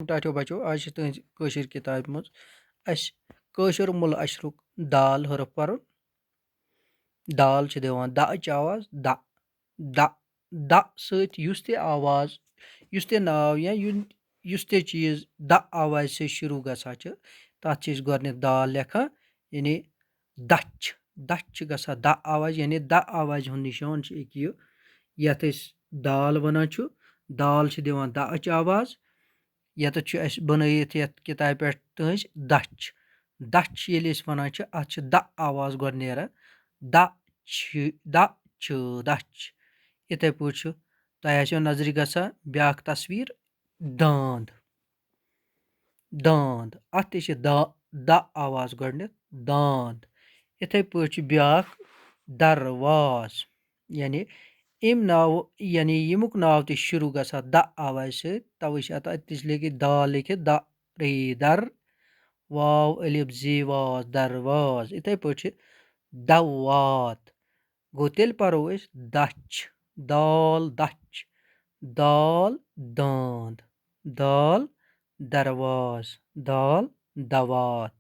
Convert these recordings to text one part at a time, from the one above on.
ٹاٹھیو بچو آز چھِ تُہنٛزِ کٲشِر کِتابہِ منٛز اَسہِ کٲشُر مُلہٕ اَشرُک دال حرف پَرُن. دال چھِ دِوان دَچ آواز دَ سۭتۍ یُس تہِ آواز یُس تہِ ناو یا یُس تہِ چیٖز دَ آوازِ سۭتۍ شروٗع گژھان چھِ تَتھ چھِ أسۍ گۄڈنٮ۪تھ دال لیکھان یعنی دَچھ چھِ گژھان دَ آواز یعنی دَ آوازِ ہُنٛد نِشان چھِ أکہِ یہِ یَتھ أسۍ دال وَنان چھُ دال چھِ دِوان دَچ آواز ییٚتٮ۪تھ چھُ اَسہِ بَنٲیِتھ یَتھ کِتابہِ پٮ۪ٹھ تُہٕنٛزِ دَچھ ییٚلہِ أسۍ وَنان چھِ اَتھ چھِ دَ آواز گۄڈٕ نیران دَچھ یِتھَے پٲٹھۍ چھُ تۄہہِ آسیو نظرِ گژھان بیٛاکھ تصویٖر داند اَتھ تہِ چھِ دَ آواز گۄڈنٮ۪تھ داند. یِتھَے پٲٹھۍ چھُ بیٛاکھ درواز یعنی اَمہِ ناوٕ یعنی ییٚمیُک ناو تہِ شروٗع گژھان دَ آوازِ سۭتۍ تَوَے چھِ اَتھ تہِ چھِ لیکھِتھ دال لیکھِتھ دَ رے در واو الف زی واز درواز. یِتھَے پٲٹھۍ چھِ دوات گوٚو تیٚلہِ پَرو أسۍ دَچھ دال دَچھ دال داند دال درواز دال دوات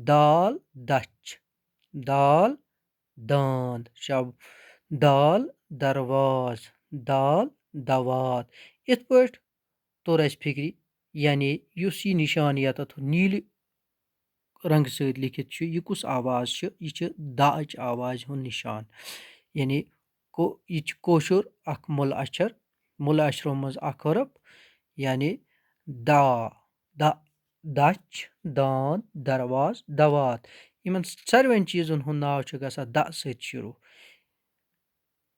دال دَچھ دال داند دال درواز دال دوات. یِتھ پٲٹھۍ توٚر اَسہِ فِکرِ یعنی یُس یہِ نِشان ییٚتٮ۪تھ نیٖلہِ رنٛگہٕ سۭتۍ لیکھِتھ چھُ یہِ کُس آواز چھِ یہِ چھِ دَچ آوازِ ہُنٛد نِشان یعنی یہِ چھِ کٲشُر اَکھ مُلہٕ اَچھر مُلہٕ اَچھرو منٛز اَکھ حرف یعنی دَچھ داند درواز دوات. یِمن ساروٮ۪ن چیٖزن ہُنٛد ناو چھُ گژھان دَ سۭتۍ شروٗع.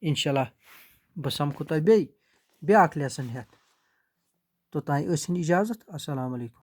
اِنشاء اللہ بہٕ سَمکھو تۄہہِ بیٚیہِ بیٛاکھ لیسن ہٮ۪تھ توٚتانۍ ٲسِن اِجازت. السلام علیکُم.